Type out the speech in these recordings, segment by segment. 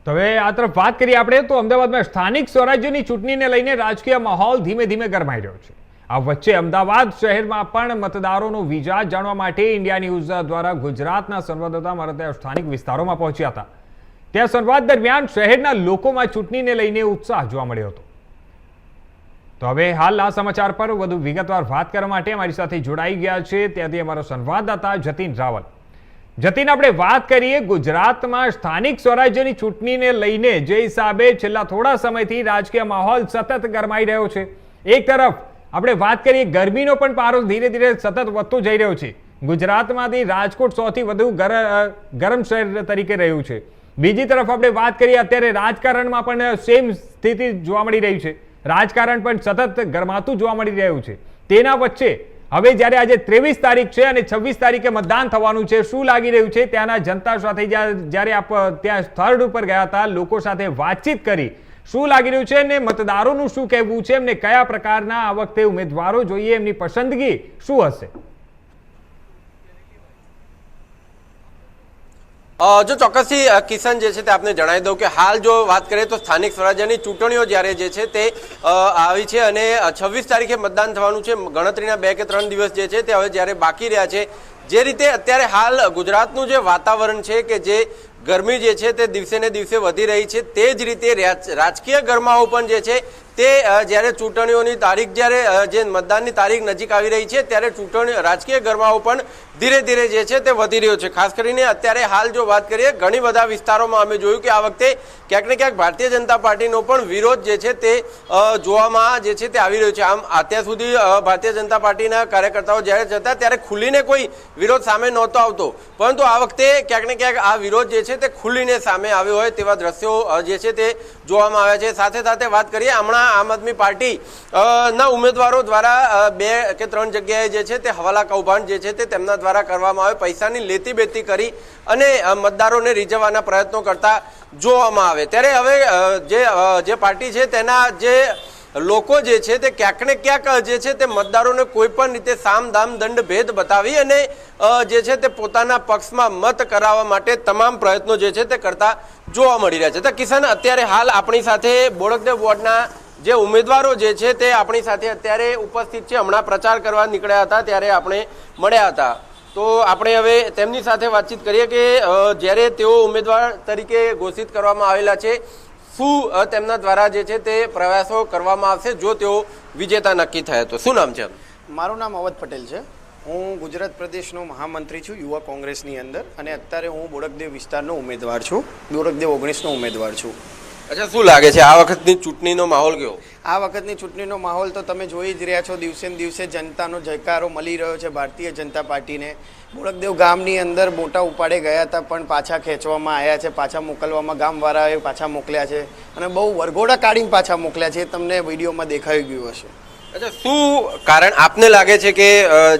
તો હવે આ તરફ વાત કરીએ આપણે તો અમદાવાદમાં સ્થાનિક સ્વરાજ્યની ચૂંટણીને લઈને રાજકીય માહોલ ધીમે ધીમે ગરમાઈ રહ્યો છે। આ વચ્ચે અમદાવાદ શહેરમાં પણ મતદારોનો વિજાજ જાણવા માટે ઇન્ડિયા ન્યૂઝ દ્વારા ગુજરાતના સંવાદદાતા મારા ત્યાં સ્થાનિક વિસ્તારોમાં પહોંચ્યા હતા। ત્યાં સંવાદ દરમિયાન શહેરના લોકોમાં ચૂંટણીને લઈને ઉત્સાહ જોવા મળ્યો હતો। તો હવે હાલના સમાચાર પર વધુ વિગતવાર વાત કરવા માટે અમારી સાથે જોડાઈ ગયા છે ત્યાંથી અમારો સંવાદદાતા જતીન રાવલ। જતીન, આપણે વાત કરીએ ગુજરાતમાં સ્થાનિક સ્વરાજ્યની ચૂંટણીને લઈને જે હિસાબે છેલ્લા થોડા સમયથી રાજકીય માહોલ સતત ગરમાઈ રહ્યો છે, એક તરફ આપણે વાત કરીએ ગરમીનો પણ પારો ધીરે ધીરે સતત વધતો જઈ રહ્યો છે। ગુજરાતમાંથી રાજકોટ સૌથી વધુ ગરમ શહેર તરીકે રહ્યું છે। બીજી તરફ આપણે વાત કરીએ અત્યારે રાજકારણમાં પણ સેમ સ્થિતિ જોવા મળી રહી છે। રાજકારણ પણ સતત ગરમાતું જોવા મળી રહ્યું છે। તેના વચ્ચે હવે જ્યારે આજે 23 તારીખ છે અને 26 તારીખે મતદાન થવાનું છે, શું લાગી રહ્યું છે ત્યાંના જનતા સાથે? જ્યારે આપ ત્યાં સ્થળ ઉપર ગયા હતા, લોકો સાથે વાતચીત કરી, શું લાગી રહ્યું છે અને મતદારોનું શું કહેવું છે? એમને કયા પ્રકારના આ વખતે ઉમેદવારો જોઈએ, એમની પસંદગી શું હશે? જો ચોક્કસથી કિશન જે છે તે આપને જણાવી દઉં કે હાલ જો વાત કરીએ તો સ્થાનિક સ્વરાજ્યની ચૂંટણીઓ જ્યારે જે છે તે આવી છે અને 26 તારીખે મતદાન થવાનું છે। ગણતરીના 2 કે 3 દિવસ જે છે તે હવે જ્યારે બાકી રહ્યા છે, જે રીતે અત્યારે હાલ ગુજરાતનું જે વાતાવરણ છે કે જે ગરમી જે છે તે દિવસે ને દિવસે વધી રહી છે, તે જ રીતે રાજકીય ગરમાવો પણ જે છે તે જ્યારે ચૂંટણીઓની તારીખ જે મતદાનની તારીખ નજીક આવી રહી છે ત્યારે રાજકીય ગરમાવો પણ ધીરે ધીરે જે છે તે વધી રહ્યો છે। ખાસ કરીને અત્યારે હાલ જો વાત કરીએ ઘણી બધા વિસ્તારોમાં અમે જોયું કે આ વખતે ક્યાંક ને ક્યાંક ભારતીય જનતા પાર્ટીનો પણ વિરોધ જે છે તે જોવામાં જે છે તે આવી રહ્યો છે। આમ અત્યાર સુધી ભારતીય જનતા પાર્ટીના કાર્યકર્તાઓ જ્યારે જતા ત્યારે ખુલીને કોઈ વિરોધ સામે નહોતો આવતો, પરંતુ આ વખતે ક્યાંક ને ક્યાંક આ વિરોધ જે છે તે ખુલીને સામે આવ્યો હોય તેવા દ્રશ્યો જે છે તે જોવામાં આવ્યા છે। સાથે સાથે વાત કરીએ હમણાં આમ આદમી પાર્ટી ના ઉમેદવારો દ્વારા 2 કે 3 જગ્યાએ જે છે તે હવાલા કૌભાંડ જે છે તે તેમના દ્વારા કરવામાં આવે, પૈસાની લેતી બેતી કરી અને મતદારોને રીઝવવાના પ્રયત્નો કરતા જોવામાં આવે। ત્યારે હવે જે પાર્ટી છે તેના જે લોકો જે છે તે ક્યાંક ને ક્યાંક જે છે તે મતદારોને કોઈ પણ રીતે સામ દામ દંડ ભેદ બતાવી અને જે છે તે પોતાના પક્ષમાં મત કરાવવા માટે તમામ પ્રયત્નો જે છે તે કરતા જોવા મળી રહ્યા છે। તો કિશન, અત્યારે હાલ આપણી સાથે બોડકદેવ વોર્ડના જે ઉમેદવારો જે છે તે આપણી સાથે અત્યારે ઉપસ્થિત છે। હમણાં પ્રચાર કરવા નીકળ્યા હતા ત્યારે આપણે મળ્યા હતા, તો આપણે હવે તેમની સાથે વાતચીત કરીએ કે જ્યારે તેઓ ઉમેદવાર તરીકે ઘોષિત કરવામાં આવેલા છે, શું તેમના દ્વારા જે છે તે પ્રયાસો કરવામાં આવશે જો તેઓ વિજેતા નક્કી થયા તો? શું નામ છે? મારું નામ અવધ પટેલ છે। હું ગુજરાત પ્રદેશનો મહામંત્રી છું યુવા કોંગ્રેસની અંદર, અને અત્યારે હું બોડકદેવ વિસ્તારનો ઉમેદવાર છું, બોડકદેવ 19નો ઉમેદવાર છું। અચ્છા, શું લાગે છે આ વખતની ચૂંટણીનો માહોલ કેવો? આ વખતની ચૂંટણીનો માહોલ તો તમે જોઈ જ રહ્યા છો, દિવસે ને દિવસે જનતાનો જયકારો મળી રહ્યો છે ભારતીય જનતા પાર્ટીને। બોડકદેવ ગામની અંદર મોટા ઉપાડે ગયા હતા પણ પાછા ખેંચવામાં આવ્યા છે, પાછા મોકલવામાં ગામવાળાએ પાછા મોકલ્યા છે અને બહુ વરઘોડા કાઢીને પાછા મોકલ્યા છે, તમને વિડીયોમાં દેખાઈ ગયું હશે। અચ્છા, શું કારણ આપને લાગે છે કે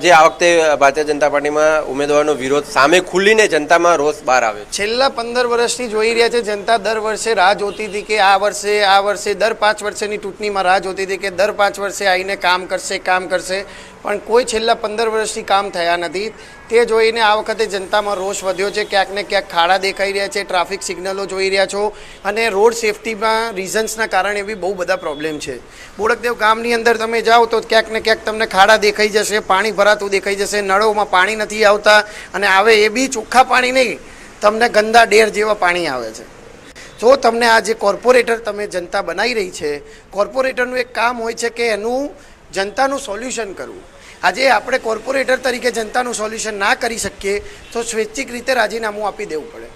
જે આ વખતે ભારતીય જનતા પાર્ટીમાં ઉમેદવારનો વિરોધ સામે ખુલીને જનતામાં રોષ બહાર આવ્યો? છેલ્લા 15 વર્ષથી જોઈ રહ્યા છે જનતા, દર વર્ષે રાહ જોતી હતી કે આ વર્ષે દર 5 વર્ષની ચૂંટણીમાં રાહ જોતી હતી કે દર 5 વર્ષે આવીને કામ કરશે, પણ કોઈ છેલ્લા 15 વર્ષથી કામ થયા નથી। તે જોઈને આ વખતે જનતામાં રોષ વધ્યો છે। ક્યાંક ને ક્યાંક ખાડા દેખાઈ રહ્યા છે, ટ્રાફિક સિગ્નલો જોઈ રહ્યા છો અને રોડ સેફટીમાં રીઝન્સના કારણે બી બહુ બધા પ્રોબ્લેમ છે। બોડકદેવ ગામની અંદર તમે જાઓ તો ક્યાંક ને ક્યાંક તમને ખાડા દેખાઈ જશે, પાણી ભરાતું દેખાઈ જશે, નળોમાં પાણી નથી આવતા અને આવે એ બી ચોખ્ખા પાણી નહીં, તમને ગંદા ડેર જેવા પાણી આવે છે। જો તમને આ જે કોર્પોરેટર તમે જનતા બનાવી રહી છે, કોર્પોરેટરનું એક કામ હોય છે કે એનું જનતાનું સોલ્યુશન કરવું। આજે આપણે કોર્પોરેટર તરીકે જનતાનું સોલ્યુશન ના કરી શકીએ તો સ્વૈચ્છિક રીતે રાજીનામું આપી દેવું પડે।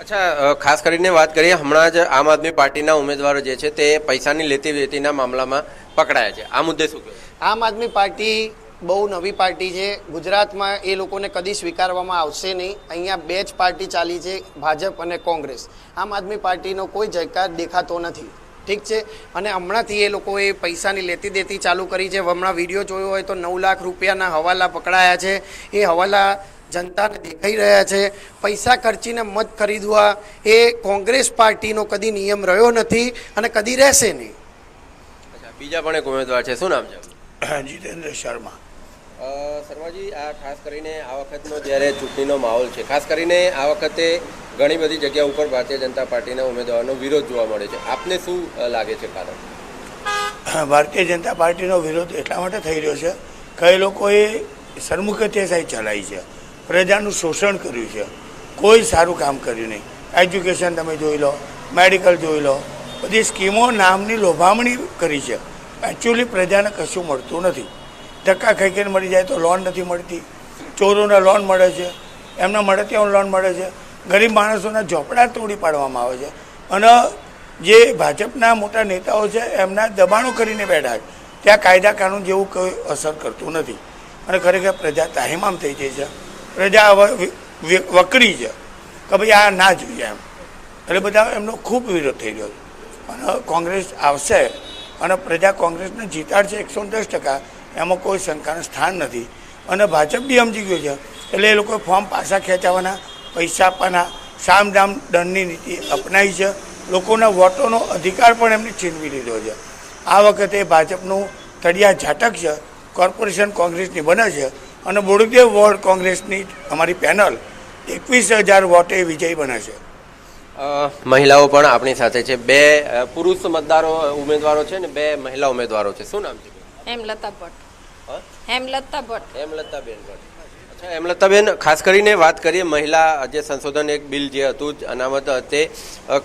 અચ્છા, ખાસ કરીને વાત કરીએ હમણાં જ આમ આદમી પાર્ટીના ઉમેદવારો જે છે તે પૈસાની લેતી વેતીના મામલામાં પકડાયા છે, આ મુદ્દે શું કહેવું? આમ આદમી પાર્ટી બહુ નવી પાર્ટી છે, ગુજરાતમાં એ લોકોને કદી સ્વીકારવામાં આવશે નહીં। અહીંયા 2 જ પાર્ટી ચાલી છે, ભાજપ અને કોંગ્રેસ। આમ આદમી પાર્ટીનો કોઈ જયકાર દેખાતો નથી, ઠીક છે। અને હમણાંથી એ લોકોએ પૈસાની લેતી દેતી ચાલુ કરી છે। હમણાં વિડીયો જોયો હોય તો 9 લાખ રૂપિયાના હવાલા પકડાયા છે, એ હવાલા જનતાને દેખાઈ રહ્યા છે। પૈસા ખર્ચીને મત ખરીદવા એ કોંગ્રેસ પાર્ટીનો કદી નિયમ રહ્યો નથી અને કદી રહેશે નહીં। અચ્છા, બીજા પણ એક ઉમેદવાર છે, શું નામ છે? જીતેન્દ્ર શર્મા। શર્માજી, આ ખાસ કરીને આ વખતનો જ્યારે ચૂંટણીનો માહોલ છે, ખાસ કરીને આ વખતે ઘણી બધી જગ્યા ઉપર ભારતીય જનતા પાર્ટીના ઉમેદવારનો વિરોધ જોવા મળે છે. આપને શું લાગે છે કારણ? ભારતીય જનતા પાર્ટીનો વિરોધ એટલા માટે થઈ રહ્યો છે કે એ લોકોએ સરમુખત્યાશાહી ચલાવી છે, પ્રજાનું શોષણ કર્યું છે, કોઈ સારું કામ કર્યું નહીં. એજ્યુકેશન તમે જોઈ લો, મેડિકલ જોઈ લો, બધી સ્કીમો નામની લોભામણી કરી છે. એકચ્યુઅલી પ્રજાને કશું મળતું નથી. ધક્કા ખાઈ ખાઈને મળી જાય તો લોન નથી મળતી, ચોરોને લોન મળે છે, એમના મળે ત્યાં લોન મળે છે, ગરીબ માણસોના ઝોપડા તોડી પાડવામાં આવે છે અને જે ભાજપના મોટા નેતાઓ છે એમના દબાણો કરીને બેઠા છે. ત્યાં કાયદા કાનૂન જેવું કોઈ અસર કરતું નથી અને ખરેખર પ્રજા તાહીમામ થઈ જાય છે. પ્રજા હવે વકરી છે કે ભાઈ આ ના જોઈએ એમ, એટલે બધા એમનો ખૂબ વિરોધ થઈ રહ્યો છે અને કોંગ્રેસ આવશે અને પ્રજા કોંગ્રેસને જીતાડશે 110%. એમાં કોઈ શંકાનું સ્થાન નથી અને ભાજપ બી સમજી ગયું છે એટલે એ લોકોએ ફોર્મ પાછા ખેંચાવાના, પૈસા આપવાના, સામદામ દંડની નીતિ અપનાવી છે. લોકોના વોટોનો અધિકાર પણ એમને છીનવી લીધો છે. આ વખતે ભાજપનું તળિયા ઝાટક છે, કોર્પોરેશન કોંગ્રેસની બને છે અને બોડેદેવ વોર્ડ કોંગ્રેસની અમારી પેનલ 21,000 વોટે વિજયી બને છે. મહિલાઓ પણ આપણી સાથે છે. 2 પુરુષ ઉમેદવારો છે ને 2 મહિલા ઉમેદવારો છે. શું નામ છે? હેમલતા ભટ્ટ. હેમલતા ભટ્ટ. હેમલતાબેન ભટ્ટ. અચ્છા, હેમલતાબેન, ખાસ કરીને વાત કરીએ મહિલા જે સંશોધન એક બિલ જે હતું અનામત, તે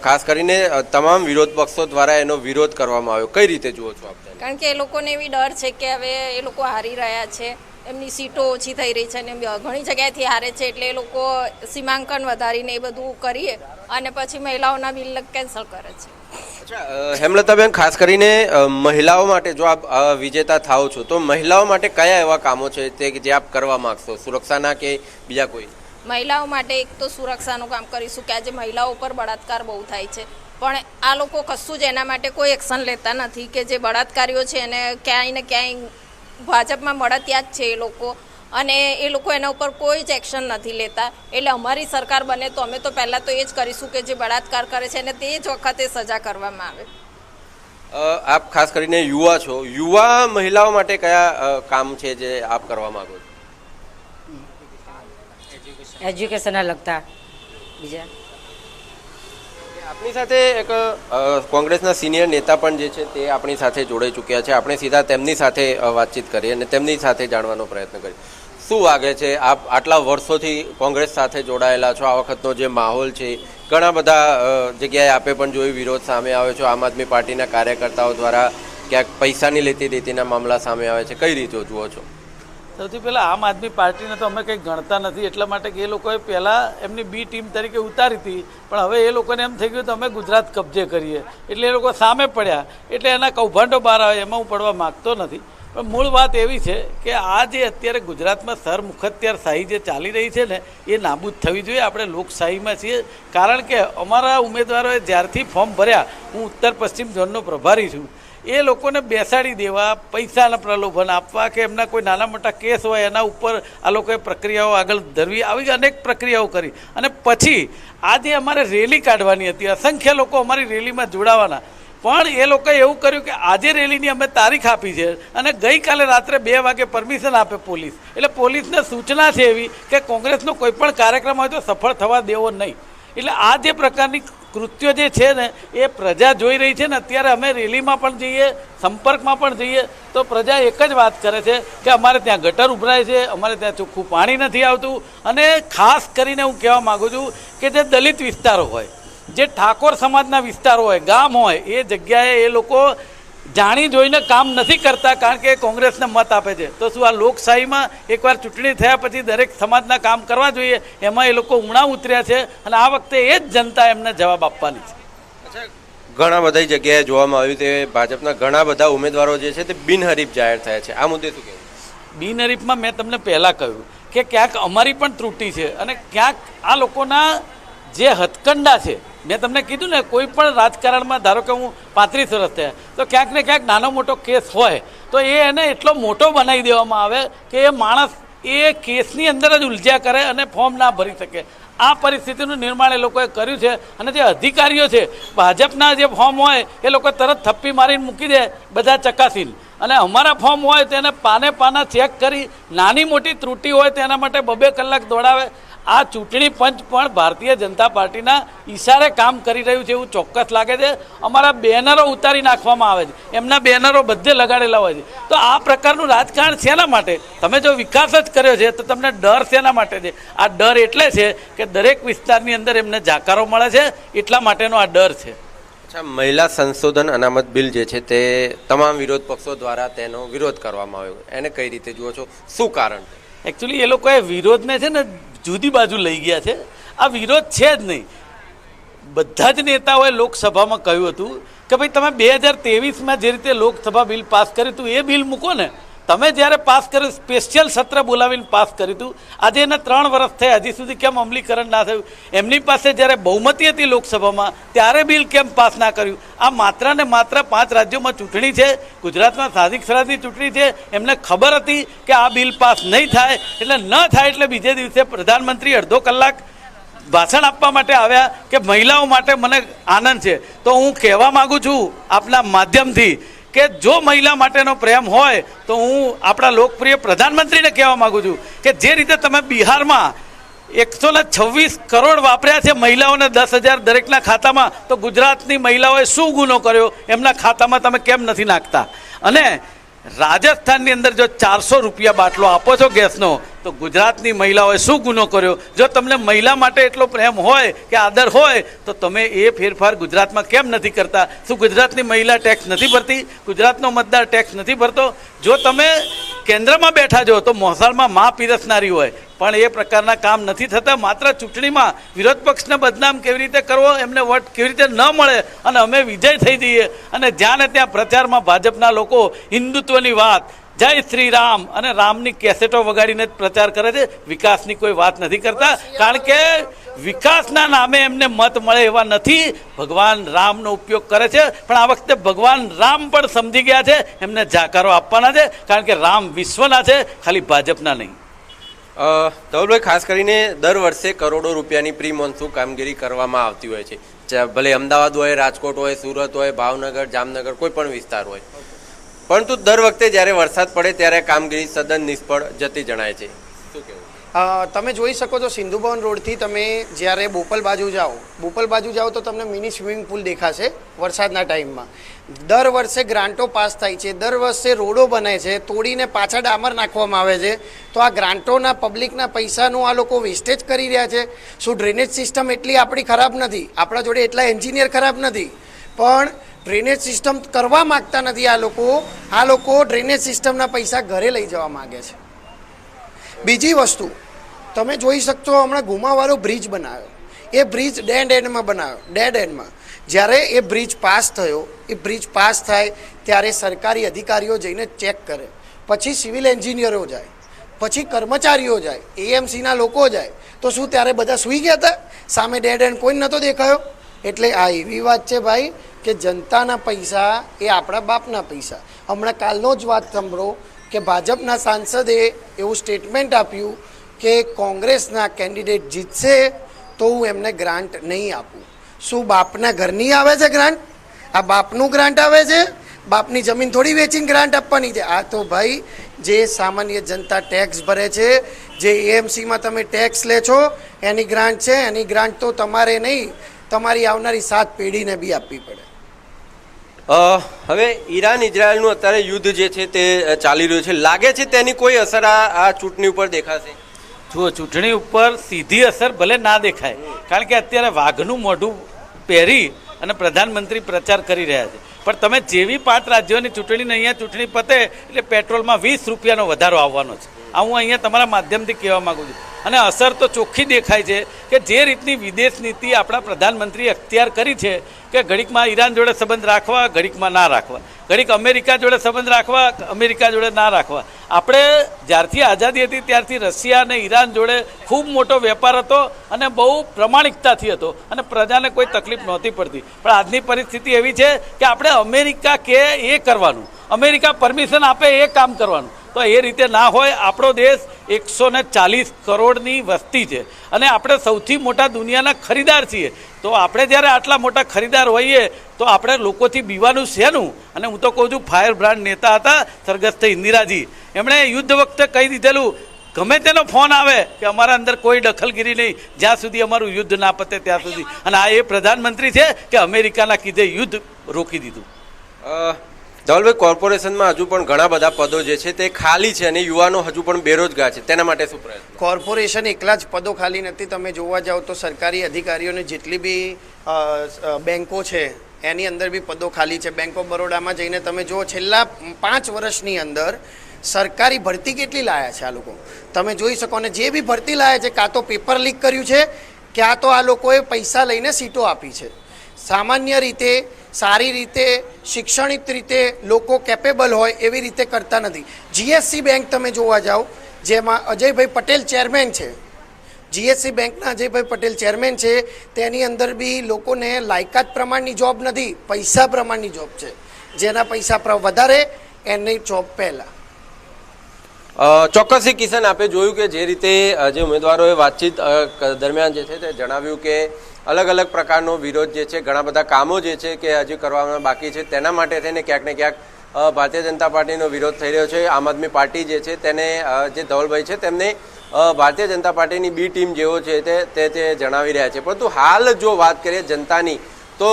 ખાસ કરીને તમામ વિરોધ પક્ષો દ્વારા એનો વિરોધ કરવામાં આવ્યો. કઈ રીતે જુઓ છો આપ? કારણ કે એ લોકોને એવી ડર છે કે હવે એ લોકો હારી રહ્યા છે, એમની સીટો ઓછી થઈ રહી છે અને ઘણી જગ્યાએથી હારે છે, એટલે એ લોકો સીમાંકન વધારીને એ બધું કરીએ અને પછી મહિલાઓના બિલ કેન્સલ કરે છે. અચ્છા, હેમલતાબેન, ખાસ કરીને મહિલાઓ માટે જો આપ વિજેતા થાઓ છો તો મહિલાઓ માટે કયા એવા કામો છે તે જે આપ કરવા માંગશો, સુરક્ષાના કે બીજા કોઈ? મહિલાઓ માટે એક તો સુરક્ષાનું કામ કરીશું કે આજે મહિલાઓ ઉપર બળાત્કાર બહુ થાય છે, પણ આ લોકો કશું જ એના માટે કોઈ એક્શન લેતા નથી કે જે બળાત્કારીઓ છે એને ક્યાંય ને ક્યાંય ભાજપમાં મળતિયા જ છે એ લોકો, અને એ લોકો એના ઉપર કોઈ જ એક્શન નથી લેતા. એટલે અમારી સરકાર બને તો અમે તો પહેલાં તો એ જ કરીશું કે જે બળાત્કાર કરે છે એને તે જ વખતે સજા કરવામાં આવે. આપ ખાસ કરીને યુવા છો, યુવા મહિલાઓ માટે કયા કામ છે જે આપ કરવા માંગો છો? એજ્યુકેશનને લગતા બીજા. આપણી સાથે એક કોંગ્રેસના સિનિયર નેતા પણ જે છે તે આપણી સાથે જોડાઈ ચૂક્યા છે. આપણે સીધા તેમની સાથે વાતચીત કરીએ અને તેમની સાથે જાણવાનો પ્રયત્ન કરીએ. શું વાગે છે, આપ આટલા વર્ષોથી કોંગ્રેસ સાથે જોડાયેલા છો, આ વખતનો જે માહોલ છે, ઘણા બધા જગ્યાએ આપે પણ જોયું વિરોધ સામે આવ્યો છે. આમ આદમી પાર્ટીના કાર્યકર્તાઓ દ્વારા ક્યાંક પૈસાની લેતી દેતીના મામલા સામે આવે છે. કઈ રીતે જુઓ છો? સૌથી પહેલાં આમ આદમી પાર્ટીને તો અમે કંઈ ગણતા નથી, એટલા માટે કે એ લોકોએ પહેલાં એમની બી ટીમ તરીકે ઉતારી હતી, પણ હવે એ લોકોને એમ થઈ ગયું તો અમે ગુજરાત કબજે કરીએ, એટલે એ લોકો સામે પડ્યા, એટલે એના કૌભાંડો બહાર આવે એમાં હું પડવા માગતો નથી. પણ મૂળ વાત એવી છે કે આ જે અત્યારે ગુજરાતમાં સરમુખત્યારશાહી જે ચાલી રહી છે ને એ નાબૂદ થવી જોઈએ. આપણે લોકશાહીમાં છીએ, કારણ કે અમારા ઉમેદવારોએ જ્યારથી ફોર્મ ભર્યા, હું ઉત્તર પશ્ચિમ ઝોનનો પ્રભારી છું, એ લોકોને બેસાડી દેવા, પૈસાના પ્રલોભન આપવા કે એમના કોઈ નાના મોટા કેસ હોય એના ઉપર આ લોકોએ પ્રક્રિયાઓ આગળ ધરવી, આવી અનેક પ્રક્રિયાઓ કરી અને પછી આજે અમારે રેલી કાઢવાની હતી, અસંખ્ય લોકો અમારી રેલીમાં જોડાવાના, પણ એ લોકોએ એવું કર્યું કે આજે રેલીની અમે તારીખ આપી છે અને ગઈકાલે રાત્રે 2 વાગે પરમિશન આપે પોલીસ. એટલે પોલીસને સૂચના છે એવી કે કોંગ્રેસનો કોઈ પણ કાર્યક્રમ હોય તો સફળ થવા દેવો નહીં. એટલે આ જે પ્રકારની કૃત્યો જે છે ને એ પ્રજા જોઈ રહી છે ને. અત્યારે અમે રેલીમાં પણ જઈએ, સંપર્કમાં પણ જઈએ તો પ્રજા એક જ વાત કરે છે કે અમારે ત્યાં ગટર ઉભરાય છે, અમારે ત્યાં ચોખ્ખું પાણી નથી આવતું. અને ખાસ કરીને હું કહેવા માગું છું કે જે દલિત વિસ્તારો હોય, જે ઠાકોર સમાજના વિસ્તારો હોય, ગામ હોય, એ જગ્યાએ એ લોકો જાણી જોઈને કામ નથી કરતા, કારણ કે કોંગ્રેસને મત આપે છે. તો શું આ લોકશાહીમાં એકવાર ચૂંટણી થયા પછી દરેક સમાજના કામ કરવા જોઈએ? એમાં એ લોકો ઉણા ઉતર્યા છે અને આ વખતે એ જ જનતા એમને જવાબ આપવાની છે. અચ્છા, ઘણા બધી જગ્યાએ જોવામાં આવ્યું તે ભાજપના ઘણા બધા ઉમેદવારો જે છે તે બિનહરીફ જાહેર થયા છે. આ મુદ્દે શું કહેવું? બિનહરીફમાં મેં તમને પહેલાં કહ્યું કે ક્યાંક અમારી પણ ત્રુટિ છે અને ક્યાંક આ લોકોના જે હથકંડા છે. મેં તમને કીધું ને, કોઈ પણ રાજકારણમાં ધારો કે હું 35 વર્ષ થયા તો ક્યાંક ને ક્યાંક નાનો મોટો કેસ હોય તો એને એટલો મોટો બનાવી દેવામાં આવે કે એ માણસ એ કેસની અંદર જ ઉલઝ્યા કરે અને ફોર્મ ના ભરી શકે. આ પરિસ્થિતિનું નિર્માણ એ લોકોએ કર્યું છે. અને જે અધિકારીઓ છે ભાજપના, જે ફોર્મ હોય એ લોકો તરત થપ્પી મારીને મૂકી દે બધા ચકાસીને, અને અમારા ફોર્મ હોય તેને પાના ચેક કરી નાની મોટી ત્રુટિ હોય તેના માટે 2-2 કલાક દોડાવે. આ ચૂંટણી પંચ પણ ભારતીય જનતા પાર્ટીના ઈશારે કામ કરી રહ્યું છે એવું ચોક્કસ લાગે છે. અમારા બેનરો ઉતારી નાખવામાં આવે છે, એમના બેનરો બધે લગાડેલા હોય છે. તો આ પ્રકારનું રાજકારણ શેના માટે? તમે જો વિકાસ જ કર્યો છે તો તમને ડર શેના માટે છે? આ ડર એટલે છે કે દરેક વિસ્તારની અંદર એમને જાકારો મળે છે, એટલા માટેનો આ ડર છે. અચ્છા, મહિલા સંશોધન અનામત બિલ જે છે તે તમામ વિરોધ પક્ષો દ્વારા તેનો વિરોધ કરવામાં આવ્યો, એને કઈ રીતે જુઓ છો, શું કારણ? એકચ્યુઅલી એ લોકોએ વિરોધને છે ને જુદી બાજુ લઈ ગયા છે. આ વિરોધ છે જ નહીં. બધા જ નેતાઓએ લોકસભામાં કહ્યું હતું કે ભાઈ તમે 2023માં જે રીતે લોકસભા બિલ પાસ કર્યું હતું એ બિલ મૂકો ને. તમે જ્યારે પાસ કર્યું, સ્પેશિયલ સત્ર બોલાવીને પાસ કર્યું હતું, આજે એને 3 વર્ષ થયા, હજી સુધી કેમ અમલીકરણ ના થયું? એમની પાસે જ્યારે બહુમતી હતી લોકસભામાં ત્યારે બિલ કેમ પાસ ના કર્યું? આ માત્ર ને માત્ર 5 રાજ્યોમાં ચૂંટણી છે, ગુજરાતમાં સ્થાનિક સ્વરાજની ચૂંટણી છે. એમને ખબર હતી કે આ બિલ પાસ નહીં થાય, એટલે ન થાય એટલે બીજે દિવસે પ્રધાનમંત્રી અડધો કલાક ભાષણ આપવા માટે આવ્યા કે મહિલાઓ માટે મને આનંદ છે. તો હું કહેવા માગું છું આપના માધ્યમથી કે જો મહિલા માટેનો પ્રેમ હોય તો હું આપણા લોકપ્રિય પ્રધાનમંત્રીને કહેવા માગું છું કે જે રીતે તમે બિહારમાં 126 કરોડ વાપર્યા છે મહિલાઓને 10,000 દરેકના ખાતામાં, તો ગુજરાતની મહિલાઓએ શું ગુનો કર્યો એમના ખાતામાં તમે કેમ નથી નાખતા? અને રાજસ્થાનની અંદર જો 400 રૂપિયા બાટલો આપો છો ગેસનો, તો ગુજરાતની મહિલાઓએ શું ગુનો કર્યો? જો તમને મહિલા માટે એટલો પ્રેમ હોય કે આદર હોય તો તમે એ ફેરફાર ગુજરાતમાં કેમ નથી કરતા? શું ગુજરાતની મહિલા ટેક્સ નથી ભરતી? ગુજરાતનો મતદાર ટેક્સ નથી ભરતો? જો તમે કેન્દ્રમાં બેઠા છો તો મોસાળમાં માં પીરસનારી હોય, પણ એ પ્રકારના કામ નથી થતા. માત્ર ચૂંટણીમાં વિરોધ પક્ષને બદનામ કેવી રીતે કરવો, એમને વોટ કેવી રીતે ન મળે અને અમે વિજય થઈ જઈએ, અને જ્યાં ને ત્યાં પ્રચારમાં ભાજપના લોકો હિન્દુત્વની વાત, જય શ્રી રામ અને રામની કેસેટો વગાડીને જ પ્રચાર કરે છે. વિકાસની કોઈ વાત નથી કરતા, કારણ કે વિકાસના નામે એમને મત મળે એવા નથી. ભગવાન રામનો ઉપયોગ કરે છે, પણ આ વખતે ભગવાન રામ પણ સમજી ગયા છે, એમને જાકારો આપવાના છે, કારણ કે રામ વિશ્વના છે, ખાલી ભાજપના નહીં. ધવલભાઈ, ખાસ કરીને દર વર્ષે કરોડો રૂપિયાની પ્રી મોન્સૂન કામગીરી કરવામાં આવતી હોય છે, ભલે અમદાવાદ હોય, રાજકોટ હોય, સુરત હોય, ભાવનગર, જામનગર, કોઈ પણ વિસ્તાર હોય, પરંતુ દર વખતે જ્યારે વરસાદ પડે ત્યારે કામગીરી સદન નિષ્ફળ જતી જણાય છે. શું કહેવું? તમે જોઈ શકો છો સિંધુ ભવન રોડથી તમે જ્યારે બોપલ બાજુ જાઓ તો તમને મિની સ્વિમિંગ પુલ દેખાશે વરસાદના ટાઈમમાં. દર વર્ષે ગ્રાન્ટો પાસ થાય છે, દર વર્ષે રોડો બને છે, તોડીને પાછા ડામર નાખવામાં આવે છે. તો આ ગ્રાન્ટોના પબ્લિકના પૈસાનું આ લોકો વેસ્ટેજ કરી રહ્યા છે. શું ડ્રેનેજ સિસ્ટમ એટલી આપણી ખરાબ નથી? આપણા જોડે એટલા એન્જિનિયર ખરાબ નથી, પણ ડ્રેનેજ સિસ્ટમ કરવા માગતા નથી. આ લોકો ડ્રેનેજ સિસ્ટમના પૈસા ઘરે લઈ જવા માગે છે. બીજી વસ્તુ તમે જોઈ શકશો, હમણાં ગુમાવાળો બ્રિજ બનાવ્યો, એ બ્રિજ ડેડ એન્ડમાં જ્યારે એ બ્રિજ પાસ થયો, એ બ્રિજ પાસ થાય ત્યારે સરકારી અધિકારીઓ જઈને ચેક કરે, પછી સિવિલ એન્જિનિયરો જાય, પછી કર્મચારીઓ જાય, એએમસીના લોકો જાય, તો શું ત્યારે બધા સૂઈ ગયા હતા? સામે ડેડ એન્ડ કોઈ નહોતો દેખાયો? એટલે આ એવી વાત છે ભાઈ કે જનતાના પૈસા એ આપણા બાપના પૈસા. હમણાં કાલનો જ વાત સાંભળો કે ભાજપના સાંસદે એવું સ્ટેટમેન્ટ આપ્યું કે કોંગ્રેસના કેન્ડિડેટ જીતશે તો હું એમને ગ્રાન્ટ નહીં આપું. શું બાપના ઘરની આવે છે ગ્રાન્ટ? આ બાપનું ગ્રાન્ટ આવે છે? બાપની જમીન થોડી વેચીને ગ્રાન્ટ આપવાની છે. આ તો ભાઈ જે સામાન્ય જનતા ટેક્સ ભરે છે, જે એએમસીમાં તમે ટેક્સ લે છો એની ગ્રાન્ટ છે. એની ગ્રાન્ટ તો તમારે નહીં, તમારી આવનારી 7 પેઢીને બી આપવી પડે. હવે ઈરાન ઇઝરાયલનું અત્યારે યુદ્ધ જે છે તે ચાલી રહ્યું છે, લાગે છે તેની કોઈ અસર આ ચૂંટણી ઉપર દેખાશે? જુઓ, ચૂંટણી ઉપર સીધી અસર ભલે ના દેખાય, કારણ કે અત્યારે વાઘનું મોઢું પહેરી અને પ્રધાનમંત્રી પ્રચાર કરી રહ્યા છે, પણ તમે જેવી 5 રાજ્યોની ચૂંટણીને અહીંયા ચૂંટણી પતે એટલે પેટ્રોલમાં 20 રૂપિયાનો વધારો આવવાનો છે. આ હું અહીંયા તમારા માધ્યમથી કહેવા માગું છું. અને અસર તો ચોખ્ખી દેખાય છે કે જે રીતની વિદેશ નીતિ આપણા પ્રધાનમંત્રીએ અખ્તિયાર કરી છે કે ઘડીકમાં ઈરાન જોડે સંબંધ રાખવા, ઘડીકમાં ના રાખવા, ઘડીક અમેરિકા જોડે સંબંધ રાખવા, અમેરિકા જોડે ના રાખવા. આપણે જ્યારથી આઝાદી હતી ત્યારથી રશિયા અને ઈરાન જોડે ખૂબ મોટો વેપાર હતો અને બહુ પ્રમાણિકતાથી હતો અને પ્રજાને કોઈ તકલીફ નહોતી પડતી. પણ આજની પરિસ્થિતિ એવી છે કે આપણે અમેરિકા કહે એ કરવાનું, અમેરિકા પરમિશન આપે એ કામ કરવાનું. તો એ રીતે ના હોય. આપણો દેશ 140 કરોડની વસ્તી છે અને આપણે સૌથી મોટા દુનિયાના ખરીદાર છીએ. તો આપણે જ્યારે આટલા મોટા ખરીદાર હોઈએ તો આપણે લોકોથી બીવાનું શેનું? અને હું તો કહું છું, ફાયર બ્રાન્ડ નેતા હતા સ્વર્ગસ્થ ઇન્દિરાજી, એમણે યુદ્ધ વખતે કહી દીધેલું ગમે તેનો ફોન આવે કે અમારા અંદર કોઈ દખલગીરી નહીં જ્યાં સુધી અમારું યુદ્ધ ના પતે ત્યાં સુધી. અને આ એ પ્રધાનમંત્રી છે કે અમેરિકાના કીધે યુદ્ધ રોકી દીધું. ધવલભાઈ, કોર્પોરેશનમાં હજુ પણ ઘણા બધા પદો જે છે તે ખાલી છે અને યુવાનો હજુ પણ બેરોજગાર છે, તેના માટે શું પ્રયત્ન? કોર્પોરેશન એકલા જ પદો ખાલી નથી. તમે જોવા જાઓ તો સરકારી અધિકારીઓને જેટલી બી બેન્કો છે એની અંદર બી પદો ખાલી છે. બેંક ઓફ બરોડામાં જઈને તમે જુઓ, છેલ્લા 5 વર્ષની અંદર સરકારી ભરતી કેટલી લાયા છે આ લોકો, તમે જોઈ શકો. અને જે બી ભરતી લાયા છે, કાં તો પેપર લીક કર્યું છે, ક્યાં તો આ લોકોએ પૈસા લઈને સીટો આપી છે. સામાન્ય રીતે સારી રીતે શૈક્ષણિક રીતે લોકો કેપેબલ હોય એવી રીતે કરતા નથી. જીએસસી બેંક તમે જોવા જાઓ, જેમાં અજયભાઈ પટેલ ચેરમેન છે, જીએસસી બેંકના અજયભાઈ પટેલ ચેરમેન છે, તેની અંદર બી લોકોને લાયકાત પ્રમાણની જોબ નથી, પૈસા પ્રમાણની જોબ છે. જેના પૈસા વધારે એની જોબ પહેલાં. ચોક્કસથી કિશન, આપે જોયું કે જે રીતે જે ઉમેદવારોએ વાતચીત દરમિયાન જે છે તે જણાવ્યું કે અલગ અલગ પ્રકારનો વિરોધ જે છે, ઘણા બધા કામો જે છે કે હજી કરવામાં બાકી છે, તેના માટે થઈને ક્યાંક ને ક્યાંક ભારતીય જનતા પાર્ટીનો વિરોધ થઈ રહ્યો છે. આમ આદમી પાર્ટી જે છે તેને જે ધવલભાઈ છે તેમને ભારતીય જનતા પાર્ટીની બી ટીમ જેવો છે તે જણાવી રહ્યા છે. પરંતુ હાલ જો વાત કરીએ જનતાની, તો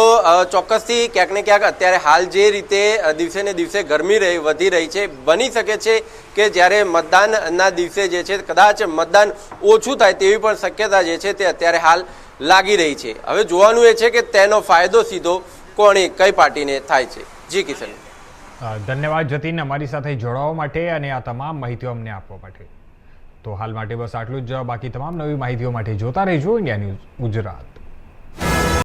ચોક્કસથી ક્યાંક ને ક્યાંક અત્યારે હાલ જે રીતે દિવસે ને દિવસે ગરમી વધી રહી છે, બની શકે છે કે જ્યારે મતદાનના દિવસે જે છે કદાચ મતદાન ઓછું થાય તેવી પણ શક્યતા જે છે તે અત્યારે હાલ લાગી રહી છે. હવે જોવાનું એ છે કે તેનો ફાયદો સીધો કોની કઈ પાર્ટીને થાય છે. જી કિશન. ધન્યવાદ જતીન, અમારી સાથે જોડાવા માટે અને આ તમામ માહિતીઓ અમને આપવા માટે. તો હાલ માટે બસ આટલું જ. બાકી તમામ નવી માહિતીઓ માટે જોતા રહેજો ઇન્ડિયા ન્યૂઝ ગુજરાત.